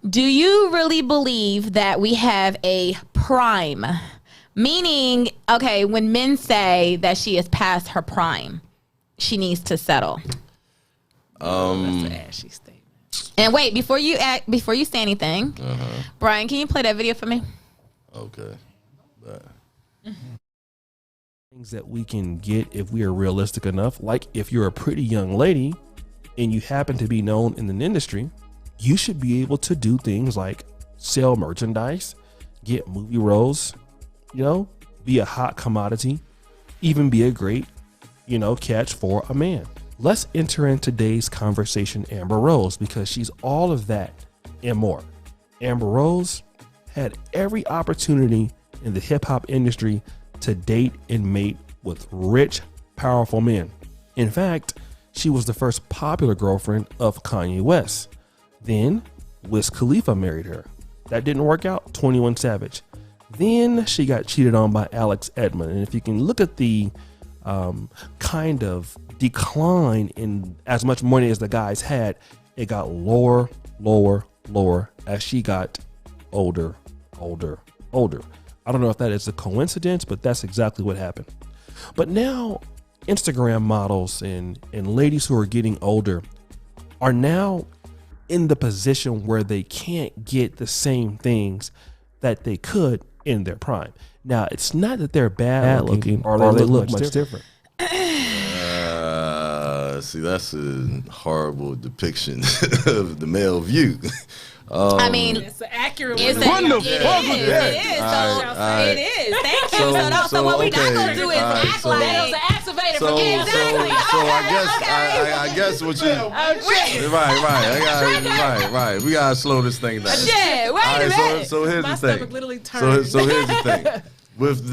Do you really believe that we have a prime? Meaning, okay, when men say that she is past her prime, she needs to settle. That's an ashy statement. And wait, before you say anything, Brian, can you play that video for me? Okay. Things that we can get if we are realistic enough, like if you're a pretty young lady and you happen to be known in an industry, you should be able to do things like sell merchandise, get movie roles, be a hot commodity, even be a great, catch for a man. Let's enter in today's conversation, Amber Rose, because she's all of that and more. Amber Rose had every opportunity in the hip hop industry to date and mate with rich, powerful men. In fact, she was the first popular girlfriend of Kanye West. Then Wiz Khalifa married her. That didn't work out. 21 Savage. Then she got cheated on by Alex Edmond. And if you can look at the kind of decline in as much money as the guys had, it got lower as she got older. I don't know if that is a coincidence, but that's exactly what happened. But now Instagram models and ladies who are getting older are now in the position where they can't get the same things that they could in their prime. Now, it's not that they're bad looking or they look much different. See, that's a horrible depiction of the male view. I mean, It's an accurate it's one. it is. It is. Thank you. So what we not gonna do is act like That was an activator for me. Exactly. I guess what you right. We gotta slow this thing down. Shit, wait a minute. So here's My the thing. stomach literally turned. So here's the thing. With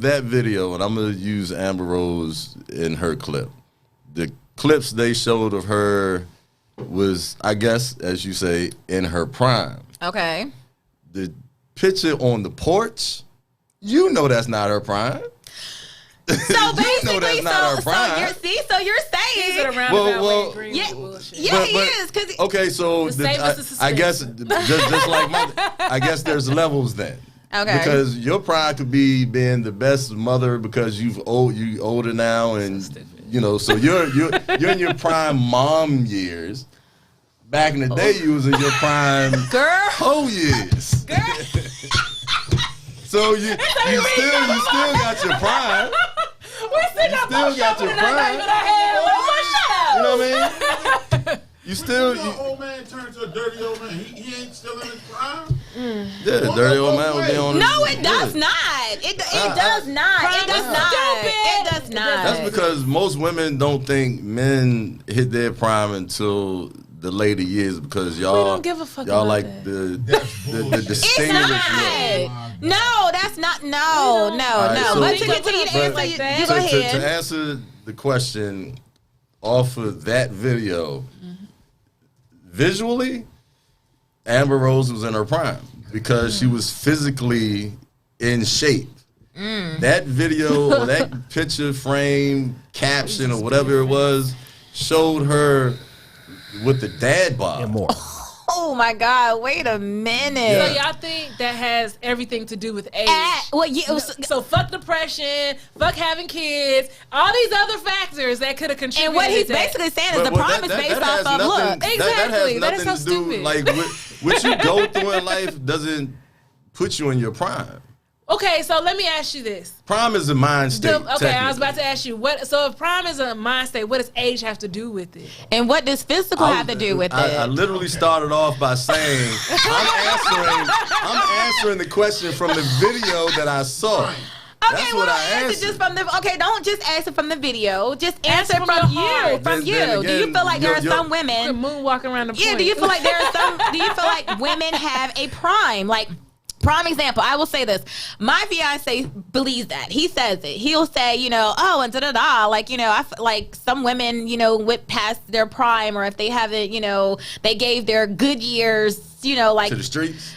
that video, and I'm gonna use Amber Rose in her clip. The clips they showed of her was, I guess, as you say, in her prime. Okay. The picture on the porch, that's not her prime. So basically, that's not her prime. so you're saying, He's in a roundabout way well, agreeing yeah, with bullshit. yeah, he is. Cause Okay, so save us the I guess suspense. just like I guess there's levels then. Okay. Because your prime could be being the best mother because you older now, and so you're in your prime mom years. Back in the day, you was in your prime hoe years. So you still got your prime. We're sitting up still on got your and I'm not prime. even ahead. You know what I mean? You still old man turned to a dirty old man. He ain't still in his prime. yeah, the dirty old man would be on. no, it does not. It does not. It does not. It does not. That's because most women don't think men hit their prime until the later years because y'all don't give a fuck y'all about like that. the It's stimulus look. not. No, that's not. No. right, so- But to continue to but- answer, but- you go ahead. To answer the question off of that video, visually, Amber Rose was in her prime because she was physically in shape. That video or that picture frame caption or whatever it was showed her with the dad bod. And more. Oh my God! Wait a minute. So y'all think that has everything to do with age? Well, yeah, So fuck depression, fuck having kids, all these other factors that could have contributed. and what he's to that. basically saying is the prime is based off of look. Exactly. That That has is nothing so to do stupid. like what you go through in life doesn't put you in your prime. Okay, so let me ask you this. Prime is a mind state. Okay, I was about to ask you what. So if prime is a mind state, what does age have to do with it? And what does physical have to do with I it? literally started off by saying I'm answering the question from the video that I saw. Okay, That's well, what don't I answer answered. just from the. Okay, don't just answer from the video. Just answer from from your you. heart. From Then you. Do you again, feel like there are some You're women? moonwalking around the point. Yeah. Do you feel like there are some? Do you feel like women have a prime? Like. Prime example, I will say this. My fiance believes that. He says it. He'll say, oh, and da-da-da. Like, like some women, went past their prime, or if they haven't, they gave their good years, like. To the streets?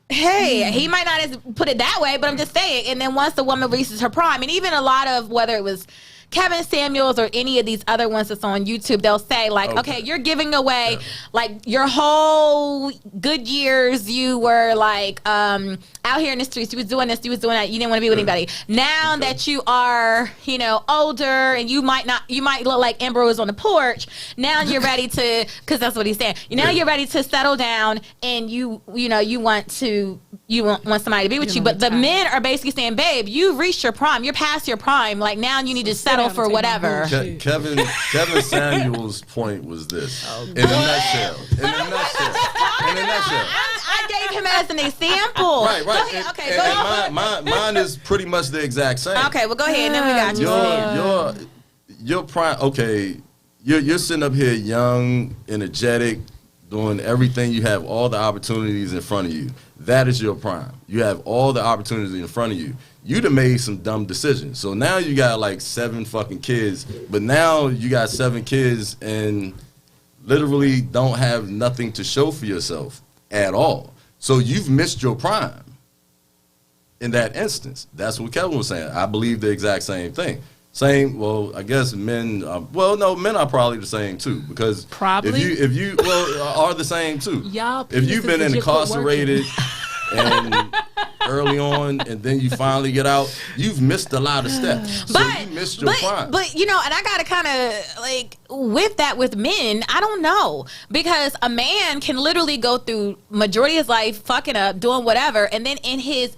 Hey, he might not have put it that way, but I'm just saying. And then once the woman reaches her prime, and even a lot of whether it was Kevin Samuels or any of these other ones that's on YouTube, they'll say like, okay, you're giving away like your whole good years. You were like out here in the streets. You was doing this. You was doing that. You didn't want to be with anybody. Now that you are, you know, older and you might look like Amber was on the porch. Now you're ready to, because that's what he's saying. Now you're ready to settle down and you want somebody to be with you. But the men are basically saying, babe, you've reached your prime. You're past your prime. Like now you need to settle for whatever. Kevin Samuel's point was this. In a nutshell. I gave him as an example. Right. Go ahead. Okay, go and ahead. mine is pretty much the exact same. Okay, well, go ahead. Then we got you. Your prime. Okay, you're sitting up here young, energetic, doing everything. You have all the opportunities in front of you. That is your prime. You have all the opportunities in front of you. You'd have made some dumb decisions. So now you got like 7 fucking kids, but now you got 7 kids and literally don't have nothing to show for yourself at all. So you've missed your prime in that instance. That's what Kevin was saying. I believe the exact same thing. Same, well, I guess men, men are probably the same too, because if you are the same too. Y'all if you've been incarcerated and early on and then you finally get out, you've missed a lot of steps. So you missed your prime. But you know, and I gotta kind of like with that with men, I don't know, because a man can literally go through majority of his life fucking up, doing whatever, and then in his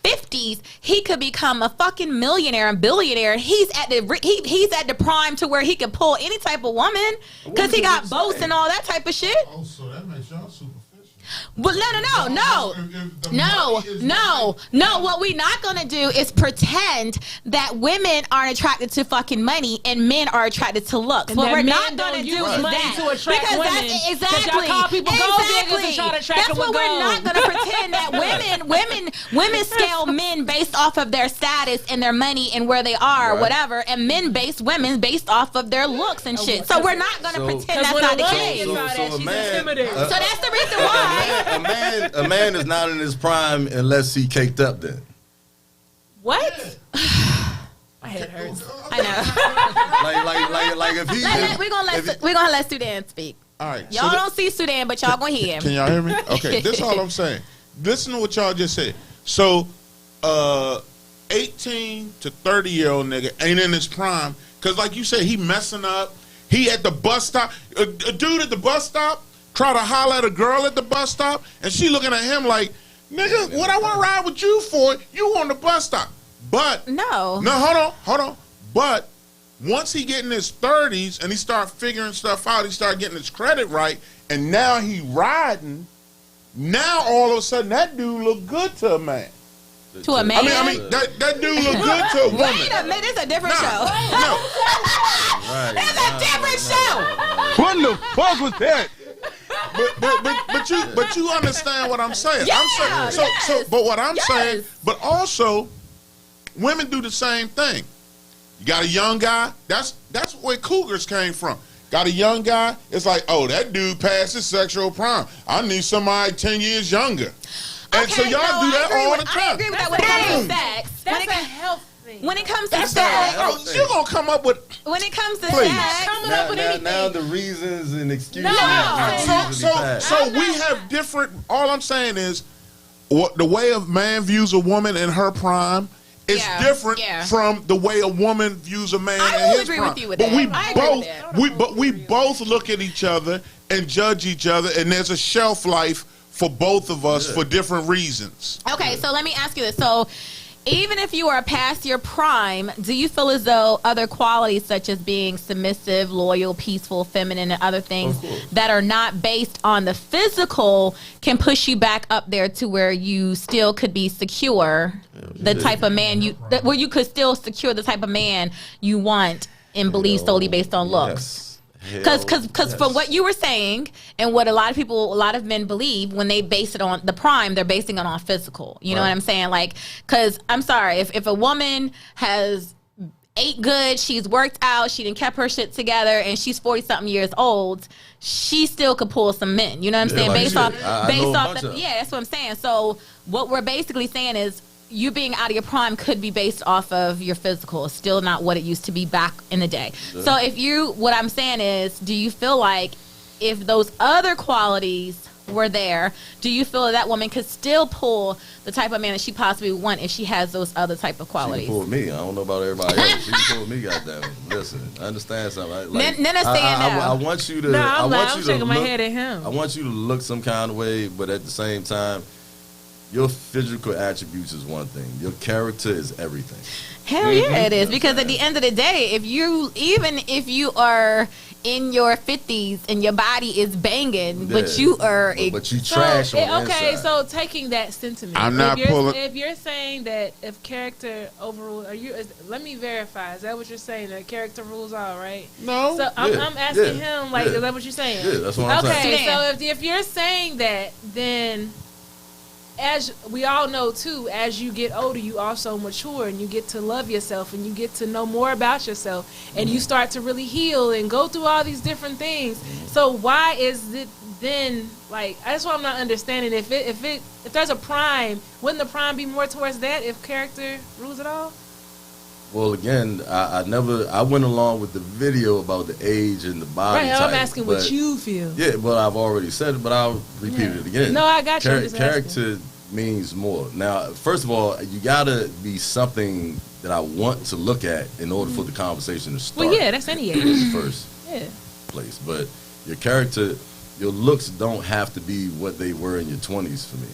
50s he could become a fucking millionaire and billionaire. He's at the prime to where he can pull any type of woman because he got boats and all that type of shit. Oh, so that makes y'all superficial. But no. What we're not gonna do is pretend that women aren't attracted to fucking money and men are attracted to looks. What we're not gonna do is that to attract because women. that's exactly. Y'all call people gold diggers and try to attract That's them what with we're not gold. gonna pretend that women scale men based off of their status and their money and where they are, or whatever, and men base women based off of their looks and shit. So we're not gonna pretend that's not the case. So that's the reason why. A man is not in his prime unless he caked up then. What? My head hurts. I know. Like if he we're gonna let Sudan speak. All right. Y'all don't see Sudan, but y'all gonna hear him. Can y'all hear me? Okay, this is all I'm saying. Listen to what y'all just said. So, 18 to 30-year-old nigga ain't in his prime because, like you said, he messing up. He at the bus stop. A dude at the bus stop try to holler at a girl at the bus stop, and she looking at him like, nigga, what I want to ride with you for? You on the bus stop. But no, hold on. But once he get in his 30s and he start figuring stuff out, he start getting his credit right, and now he riding. Now all of a sudden that dude look good to a man. To a man? I mean that dude look good to a woman. Wait a minute, it's a different show. No. It's a different show. What the fuck was that? But you understand what I'm saying. Yeah, I'm saying but what I'm saying, but also women do the same thing. You got a young guy, that's where cougars came from. Got a young guy, it's like, oh, that dude passed his sexual prime. I need somebody 10 years younger. And so y'all do that all the time. I agree with that when it comes to sex. That's a health thing. When it comes to sex. You're going to come up with... When it comes to Please. sex. Now the reasons and excuses. So we have different... All I'm saying is the way a man views a woman in her prime is different from the way a woman views a man in his prime. I agree with you with that. But we both look at each other and judge each other, and there's a shelf life for both of us for different reasons. Okay, so let me ask you this. So even if you are past your prime, do you feel as though other qualities such as being submissive, loyal, peaceful, feminine, and other things that are not based on the physical can push you back up there to where you still could be secure, the type of man where you could still secure the type of man you want and believe solely based on looks? Because from what you were saying and what a lot of men believe, when they base it on the prime, they're basing it on physical. You know what I'm saying? Like, because I'm sorry, if a woman has ate good, she's worked out, she done kept her shit together, and she's 40-something years old, she still could pull some men. You know what I'm saying? Like based off, that's what I'm saying. So what we're basically saying is, you being out of your prime could be based off of your physical. It's still not what it used to be back in the day. So what I'm saying is, do you feel like if those other qualities were there, do you feel that woman could still pull the type of man that she possibly want if she has those other type of qualities? She can pull me. I don't know about everybody else. She can pull me, goddamn. Listen, I understand something. Nina's saying no. I want you to. No, I'm shaking my head at him. I want you to look some kind of way, but at the same time, your physical attributes is one thing. Your character is everything. Hell yeah, it is. Because at the end of the day, if you are in your 50s and your body is banging, but you are but you trash on the okay, inside. so taking that sentiment, I'm not pulling. If you're saying that if character overrules, let me verify. Is that what you're saying? That character rules all, right? No. So I'm asking him, like, is that what you're saying? Yeah, that's what I'm saying. Okay, so if you're saying that, then as we all know too, as you get older, you also mature and you get to love yourself and you get to know more about yourself and you start to really heal and go through all these different things. So why is it then, like, that's what I'm not understanding. If there's a prime, wouldn't the prime be more towards that if character rules it all? Well, again, I went along with the video about the age and the body type. I'm asking what you feel. Yeah, well, I've already said it, but I'll repeat it again. No, I got you. Character means more. Now, first of all, you gotta be something that I want to look at in order for the conversation to start. Well, yeah, that's any age. First place, but your character, your looks don't have to be what they were in your 20s for me.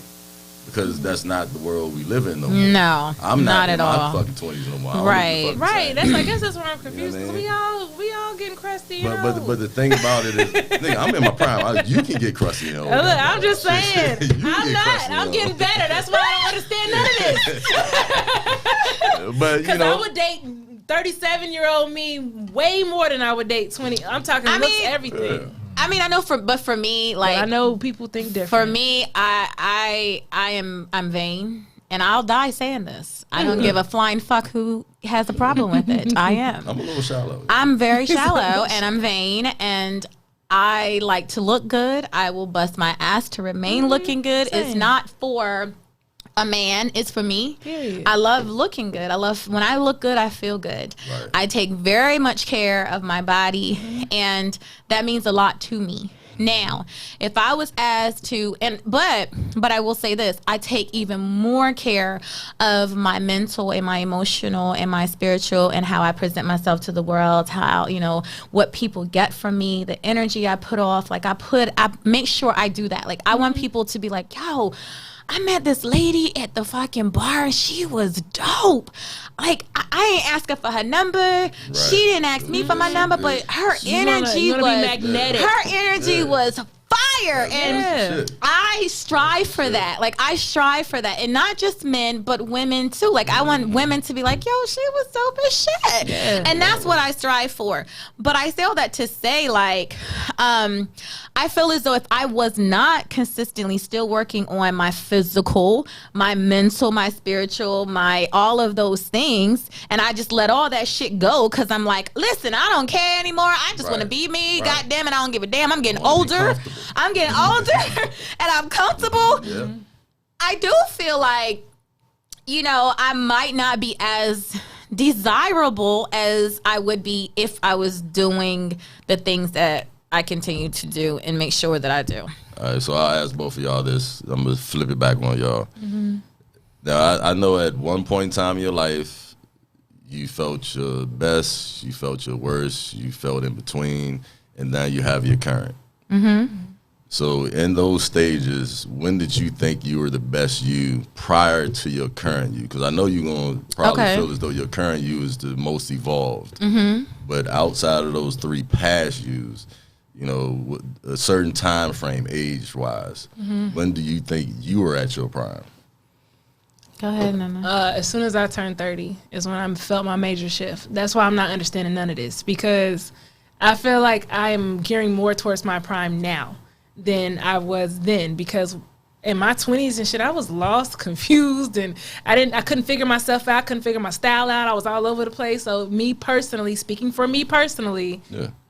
Because that's not the world we live in no more. No, I'm not at in all. my fucking 20s no more. Right. I guess that's where I'm confused. You know what I mean? We all getting crusty. But the thing about it is, nigga, I'm in my prime. You can get crusty. Look, I'm just saying. I'm not. I'm getting better. That's why I don't understand none of this. But because I would date 37-year-old me way more than I would date 20. I'm talking looks, everything. I mean, I know for me, like, but I know people think different. For me, I'm vain, and I'll die saying this. I don't give a flying fuck who has a problem with it. I am. I'm a little shallow. I'm very shallow, and I'm vain, and I like to look good. I will bust my ass to remain looking good. Same. It's not for a man, it's for me. Period. I love looking good. I love when I look good, I feel good. Right. I take very much care of my body, and that means a lot to me. Now, if I was asked to, but I will say this, I take even more care of my mental and my emotional and my spiritual and how I present myself to the world, how, what people get from me, the energy I put off. Like I make sure I do that. Like I want people to be like, yo, I met this lady at the fucking bar and she was dope. Like, I ain't ask her for her number. Right. She didn't ask me for my number, but her energy was magnetic. Her energy was fire. And I strive for that. Like, I strive for that. And not just men, but women too. Like, I want women to be like, yo, she was dope as shit. Yeah. And that's what I strive for. But I say all that to say, like, I feel as though if I was not consistently still working on my physical, my mental, my spiritual, my all of those things, and I just let all that shit go because I'm like, listen, I don't care anymore. I just want to be me. Right. God damn it, I don't give a damn. I'm getting older. I'm getting older and I'm comfortable. Yeah. I do feel like, I might not be as desirable as I would be if I was doing the things that I continue to do and make sure that I do. All right, so I'll ask both of y'all this. I'm going to flip it back on y'all. Mm-hmm. Now, I know at one point in time in your life, you felt your best, you felt your worst, you felt in between, and now you have your current. Mm-hmm. So in those stages, when did you think you were the best you prior to your current you? Because I know you're going to probably feel as though your current you is the most evolved. Mm-hmm. But outside of those three past yous, a certain time frame, age-wise, when do you think you were at your prime? Go ahead, Nana. As soon as I turned 30 is when I felt my major shift. That's why I'm not understanding none of this, because I feel like I'm gearing more towards my prime now than I was then, because in my 20s and shit, I was lost, confused, and I couldn't figure myself out, couldn't figure my style out. I was all over the place. So speaking for me personally,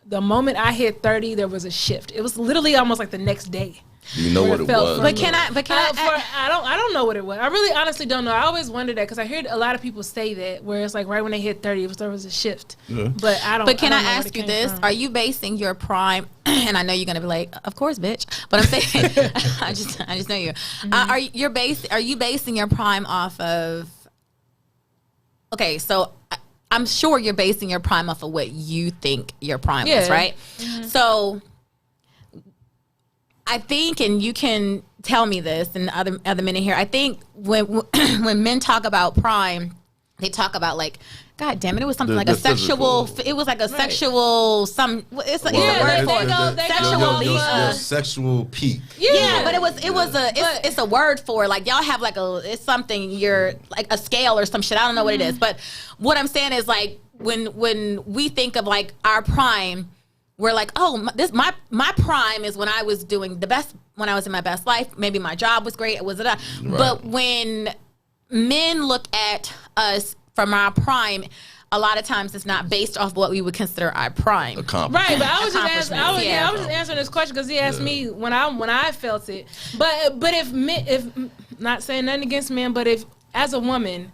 the moment I hit 30, there was a shift. It was literally almost like the next day. Do you know Where what it it felt was? from But can I don't know what it was. I really honestly don't know. I always wondered that because I hear a lot of people say that where it's like right when they hit 30, there was a shift. Yeah. But I don't. But can I don't know where ask it you came this? from. Are you basing your prime? And I know you're gonna be like, of course, bitch. But I'm saying, I just know you. Are you basing your prime off of? Okay, so I'm sure you're basing your prime off of what you think your prime is, Yeah. right? So I think, and you can tell me this, and other men in here. I think when when men talk about prime, they talk about like, God damn it, it was something like The a sexual. physical. It was like a sexual. It's a Yeah, word for they it. go- they go- your sexual peak. Yeah, but it's a word for it. Like y'all have like it's something you're like a scale or some shit. I don't know what it is, but what I'm saying is like when we think of like our prime, we're like, oh, my prime is when I was doing the best, when I was in my best life. Maybe my job was great. It was that. Right. But when men look at us from our prime, a lot of times it's not based off what we would consider our prime. Accomplishment. Right, but I was just Accomplishments, I was just answering this question because he asked me when I felt it. But if not saying nothing against men, but if as a woman,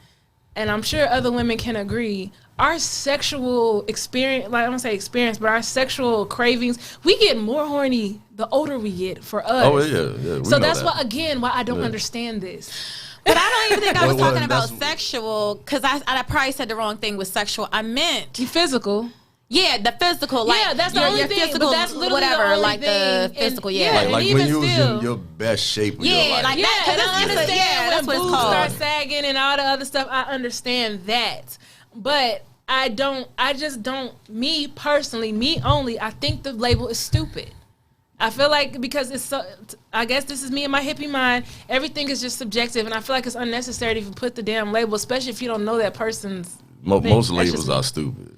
and I'm sure other women can agree, our sexual experience, like I don't say experience, but our sexual cravings, we get more horny the older we get for us. Oh yeah. We So know that's that. why I don't understand this. But I don't even think I was Well, talking about that's- sexual, because I probably said the wrong thing with sexual. I meant Physical. yeah, the physical. Like Yeah, that's the your, only your thing, physical, but that's literally whatever. the only like the thing, physical. and- Yeah, yeah, like and when even you was still- in your best shape of Yeah, your life. like Yeah, that, 'cause and I it's- understand yeah, that's when what it's boobs called. start sagging and all the other stuff. I understand that, but I just don't. Me personally, me only. I think the label is stupid. I feel like because it's so. I guess this is me and my hippie mind. Everything is just subjective, and I feel like it's unnecessary to even put the damn label, especially if you don't know that person's. Most That's labels just- are stupid.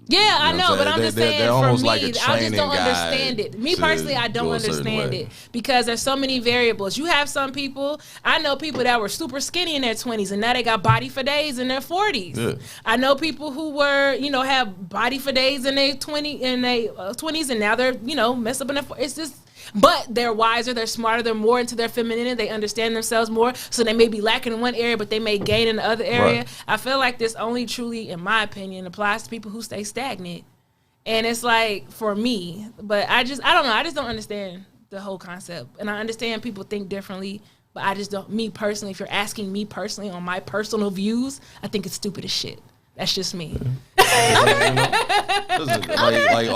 Yeah, You I know what know, I'm but saying? I'm just They're saying for almost me, like a I just training don't guide understand it. Me to personally, I don't go a certain understand way. it because there's so many variables. You have some people, I know people that were super skinny in their 20s and now they got body for days in their 40s. Yeah. I know people who were, have body for days in their 20s and now they're, messed up in their 40s. It's just, but they're wiser, they're smarter, they're more into their femininity, they understand themselves more, so they may be lacking in one area, but they may gain in the other area. Right. I feel like this only truly, in my opinion, applies to people who stay stagnant. And it's like, for me, but I don't know, I just don't understand the whole concept. And I understand people think differently, but I just don't, me personally, if you're asking me personally on my personal views, I think it's stupid as shit. That's just me. Listen, like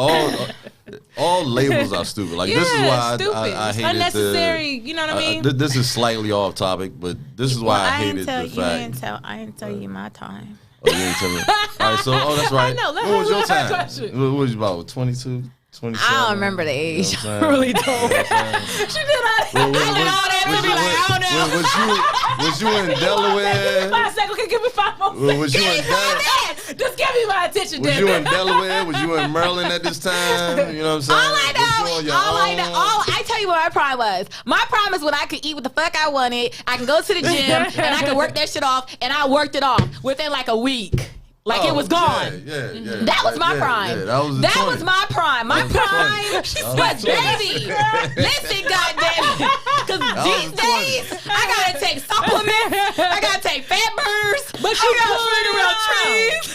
all labels are stupid. Like this is why stupid. I It's hated unnecessary, you know what I mean? This is slightly off topic, but this is why I hated the fact. I didn't tell you my time. Oh, you didn't tell me. All right, so that's right. I know, let What her was your answer that time? question. What was you about? 22, 27? I don't remember the age. You know what I'm really saying? don't. You know what I'm saying? She did all Well, that. was you in Delaware? 5 seconds. Okay, give me 5 more seconds. Was you in Delaware? Just give me my attention, Was damn you it. in Delaware? Was you in Maryland at this time? You know what I'm saying? I tell you what my prime was. My prime is when I could eat what the fuck I wanted. I can go to the gym and I can work that shit off, and I worked it off within like a week. Like it was gone. Yeah. That was my prime. Yeah, that was, that was my prime. My That was prime 20. was baby. Listen, goddamn it. Because these days, I gotta take supplements. I gotta take fat burns. But I gotta feed around trees.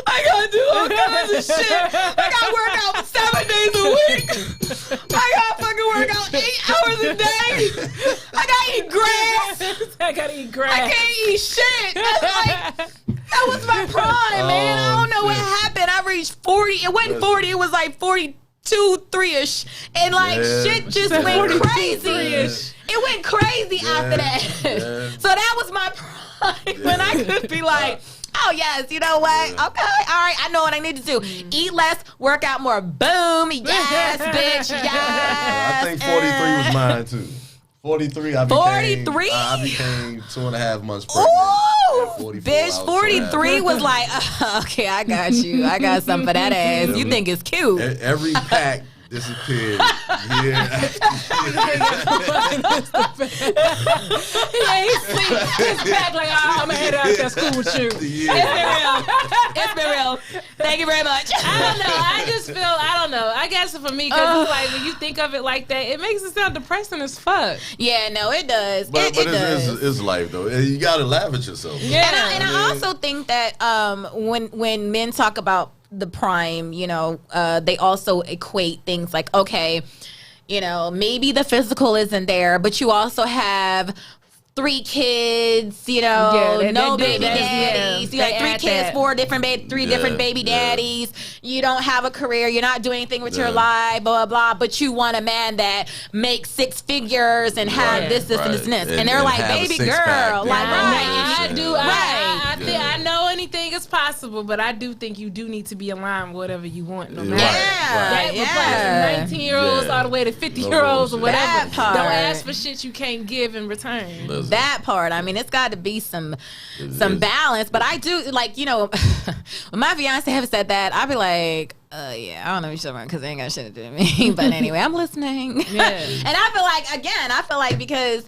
I gotta do all kinds of shit. I gotta work out 7 days a week. I gotta fucking work out 8 hours a day. I gotta eat grass. I gotta eat grass. I can't eat shit. That's like, that was my prime, man. I don't know what happened. I reached 40. It wasn't 40. It was like 42, 3-ish. And like shit just went crazy. It went crazy after that. So that was my prime when I could be like, oh yes, you know what? Okay, all right, I know what I need to do. Eat less, work out more. Boom, yes, bitch, yes. I think 43 was mine too. 43. I became 43? I became 2.5 months pregnant. Ooh, At 44, bitch, I was 43 was like, okay, I got you. I got something for that ass. You think it's cute. Every pack disappeared year after He's sleep. He's back like, oh, I'm gonna head out. That's cool with you. year. It's been real. Thank you very much. I don't know. I just feel, I don't know. I guess for me, because it's like when you think of it like that, it makes it sound depressing as fuck. Yeah, no, it does. But It does. it's life though. And you gotta laugh at yourself. Yeah. And I also think that when men talk about the prime, you know, they also equate things like, okay, you know, maybe the physical isn't there, but you also have 3 kids, you know, Yeah, no they do. baby daddies. You They got 3 add kids, that. 4 different three different baby yeah. daddies. You don't have a career. You're not doing anything with your Yeah. life, blah, blah, blah. But you want a man that makes 6 figures and have Right, this, and this, and this. right. And they're And like, have a baby six-pack, girl. yeah. Like, I right. do. Right. I think I know anything is possible, but I do think you do need to be aligned with whatever you want. No matter Right, that Yeah. applies to 19-years Yeah. all the way to 50-years or bullshit. whatever. That part. Don't ask for shit you can't give in return. Listen, That part. I mean, it's got to be some is. balance. But I do, like, you know, when my fiance have said that, I'll be like, yeah, I don't know what you're talking about because they ain't got shit to do with me. But anyway, I'm listening. Yeah. And I feel like, because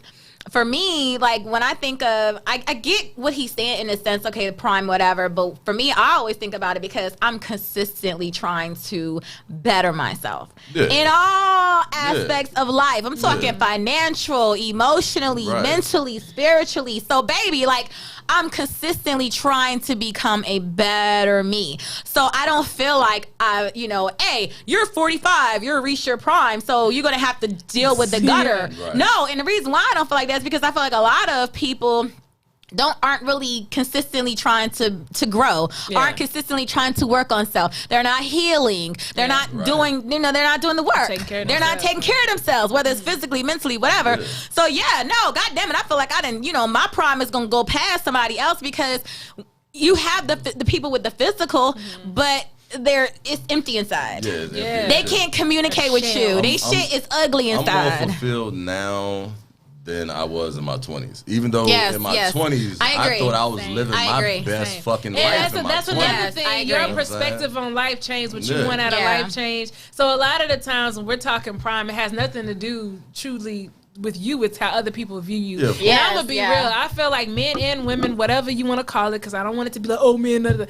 for me, like, when I think of, I get what he's saying in a sense, okay, the prime, whatever. But for me, I always think about it because I'm consistently trying to better myself Yeah. in all aspects of life. I'm talking Yeah. financial, emotionally, Right. mentally, spiritually. So, baby, like, I'm consistently trying to become a better me. So I don't feel like hey, you're 45, you're reached your prime, so you're gonna have to deal with the gutter. Right. No, and the reason why I don't feel like that is because I feel like a lot of people aren't really consistently trying to grow, Yeah. aren't consistently trying to work on self. They're not healing. They're not Right. doing, they're not doing the work. Taking care of They're not themselves. taking care of themselves, whether it's physically, mentally, whatever. Yeah. So yeah, no, God damn it, I feel like I didn't, my prime is gonna go past somebody else because you have the people with the physical, but it's empty inside. Yeah. They can't communicate with you. shell. They shit is ugly I'm more inside. fulfilled now than I was in my 20s. Even though Yes, in my yes. 20s, I I, agree. thought I was Same. living I my agree. best Same. fucking Yeah, life that's, in my that's 20s. another Yes, I thing. agree. Your You know what I'm saying? perspective on life changed when you Yeah. went out of Yeah. life changed. So a lot of the times when we're talking prime, it has nothing to do truly with you. It's how other people view you. Yeah, of And course. I'm gonna be Yes, yeah. real. I feel like men and women, whatever you want to call it, because I don't want it to be like, oh, men.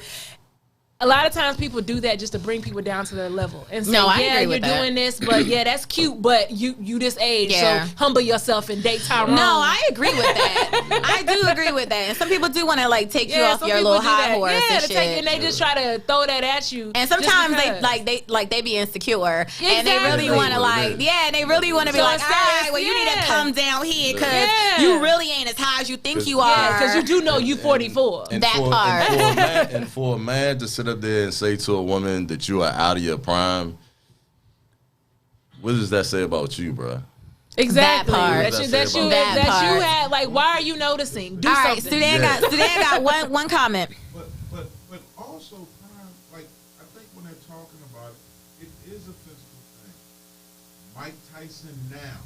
A lot of times people do that just to bring people down to their level and say, No, I yeah, agree you're with that. doing this, but yeah, that's cute, but you this age, Yeah. so humble yourself and date Tyrone. No, I agree with that. I do agree with that. And some people do want to like take you off some your people little do high that. horse Yeah, and to shit. take, and they just try to throw that at you. And just sometimes because. they be insecure and they really Exactly. want to and they really want to be So like, all instead, right, well, you need to yeah. come down here because Yeah. you really ain't as high as you think you are. Yeah, because you do know you 44. And That part. And for a man to sit up there and say to a woman that you are out of your prime, what does that say about you, bro? Exactly. That part. What does that say about That you part. had, like, why are you noticing? Do All right, something. Sudan Yeah. got one comment. But also, prime, like, I think when they're talking about it, it is a physical thing. Mike Tyson now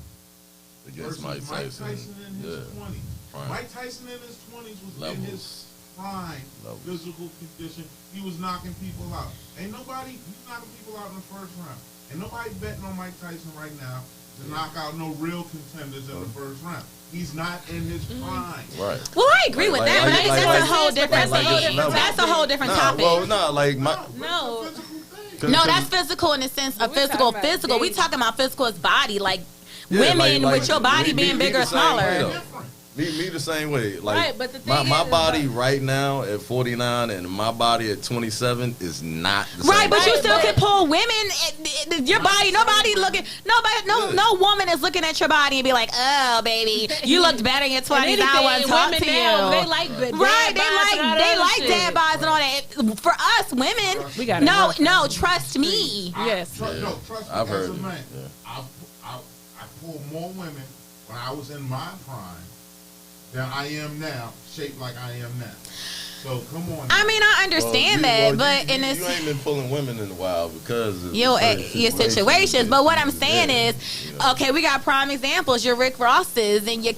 Against versus Mike Tyson. in his 20s. Prime. Mike Tyson in his 20s was in Levels. his prime physical condition. He was knocking people out. He's knocking people out in the first round. Ain't nobody betting on Mike Tyson right now to knock out no real contenders in the first round. He's not in his prime. Right. Well, I agree with that. like- but like- that's like- a whole different. like this level. That's a whole different Nah, topic. well, nah, like my. No. It's a physical thing. No, that's physical in the sense of We're physical. talking about Physical. We dating. talking about physical as body, like Yeah, women like- with your body me- being me bigger or the same way, smaller. though. Me the same way. Like Right, but the thing my is, body like- right now at 49 and my body at 27 is not the Right, same. but you body. still can pull women. Your body, nobody looking. No woman is looking at your body and be like, "Oh, baby, you looked better in your 20s. I want to talk women to now, you." they like the Right, dad bods and all they that like shit. dad bods and all that. For us women, We gotta no, work. no, trust me. Yes. No, trust me, I've as heard a it, man, yeah. I pulled more women when I was in my prime than I am now, shaped like I am now. So come on. I mean, I understand but in this, you ain't been pulling women in a while because of your certain situations. But what I'm saying is, okay, we got prime examples. Your Rick Rosses and your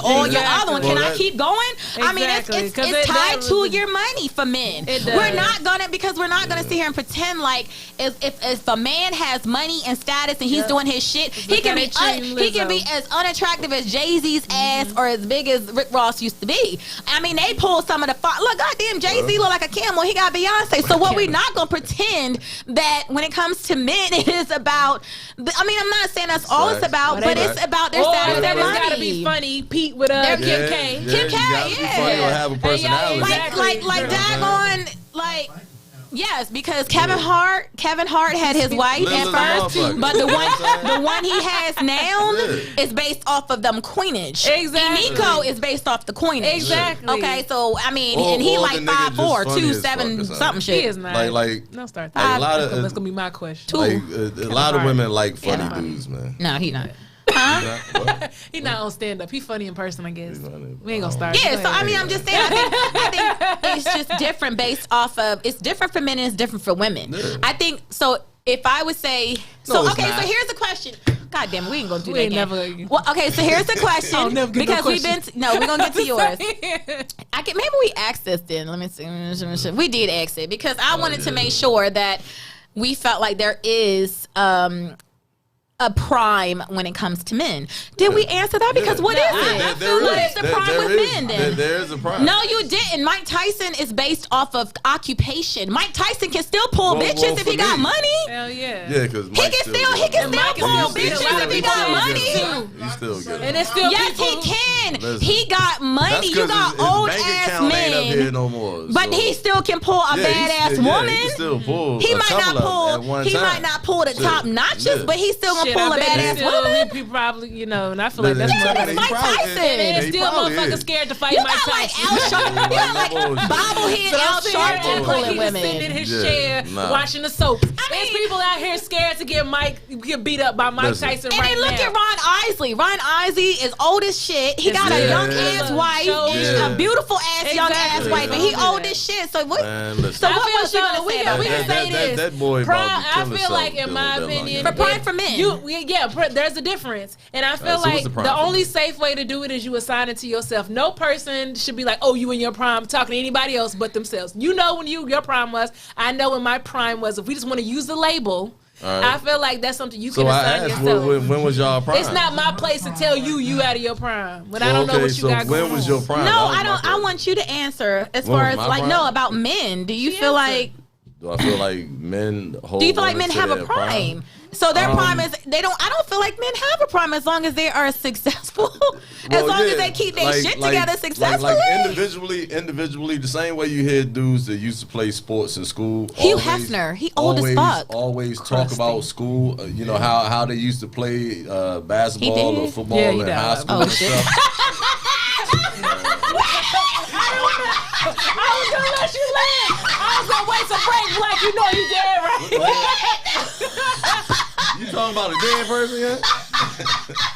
all your other one. Well, Can I keep going? I mean, Exactly, it's 'cause tied to your money for men. It does. We're not gonna sit here and pretend like if a man has money and status and he's doing his shit, he can be as unattractive as Jay-Z's ass or as big as Rick Ross used to be. I mean, they pull some of the look. Goddamn, Jay-Z look like a camel. He got Beyonce. So what we're not gonna pretend that when it comes to men, it is about. I mean, I'm not saying that's all it's about, but it's about their status, their money. It's gotta be funny. Pete with Kim K. Kim K, You gotta be funny or have a personality. Like daggone, yes, because Kevin Hart had his wife at first, but the one he has now is based off of them coinage. Exactly. Nico is based off the coinage. Exactly. Okay, so I mean, and he like 5'4", 270 something shit. He is not. Don't start that. That's gonna be my question. A lot of women like funny dudes, man. No, he not. He not on stand up. He funny in person, I guess. We ain't gonna start. Yeah, so I mean, I'm just saying. I think it's just different based off of. It's different for men and it's different for women. Yeah. I think so. If I would say, so here's the question. God damn it, we ain't gonna do that again. Well, okay, so here's the question because we're gonna get to yours. Maybe we asked this then. Let me see. We did ask it because I wanted to make sure that we felt like there is a prime when it comes to men. Did we answer that? Because what is it? What is the prime with men then? There is a prime. No, you didn't. Mike Tyson is based off of occupation. Mike Tyson can still pull bitches if he got money. Hell yeah. Yeah, because he can still pull bitches if he got money. He still good. And it's still he can. He got money. You got old ass men. No more, but he still can pull a badass woman. He still pull. He might not pull the top notches, but he's still gonna pull a badass woman. People probably, and I feel like that's Mike Tyson. And still motherfuckers scared to fight Mike Tyson. You got like bobblehead Al Sharpton pulling women. Sitting in his chair watching the soap. There's people out here scared to get beat up by Mike Tyson right now. And then look at Ron Isley. Ron Isley is old as shit. He got a young ass wife, a beautiful ass young ass wife, and he old as shit. So what? So what was you gonna say? We can say this. That boy, I feel like, in my opinion, for prime for men. There's a difference, and I feel like the only safe way to do it is you assign it to yourself. No person should be like, "Oh, you in your prime," talking to anybody else but themselves. You know when your prime was. I know when my prime was. If we just want to use the label, I feel like that's something you can assign yourself. When was y'all prime? It's not my place to tell you out of your prime. But I don't know what you got going on. When was your prime? No, I don't. I want you to answer as far as about men. Do you feel like? Do I feel like men hold? Do you feel like men have a prime? So their prime is I don't feel like men have a prime as long as they are successful. As long as they keep their shit together successfully. Like individually, the same way you hear dudes that used to play sports in school. Hugh Hefner, he old as fuck. Always talk about school. How they used to play basketball or football in high school and stuff. I was gonna let you land. I was gonna wait to break like you know you dead, right? You talking about a dead person yet?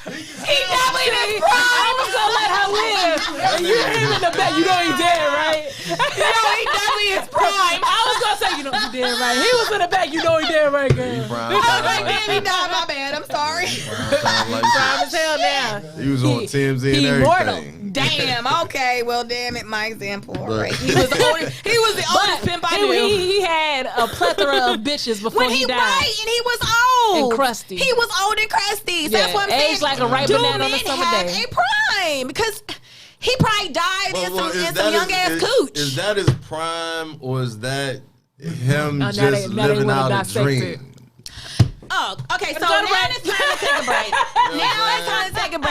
He definitely is prime. I was gonna let her live. And you hear him in the back, you know he dead, right? He definitely is prime. I was gonna say, you know he dead, right? He was in the back, you know he dead, right, girl? I was like, damn, he died. My bad. I'm sorry. Prime as hell now. He was on TMZ and everything. Immortal. Damn. Okay. Well, damn it, my example. Right. He was the oldest pimp I knew. He had a plethora of bitches before he died. Right, and he was old. And crusty. He was old and crusty. So that's what I'm saying. Aged like a ripe banana on a summer day. A prime because he probably died in some young ass cooch. Is that his prime or is that him just living out a dream? Oh, okay. So now it's time to take a break.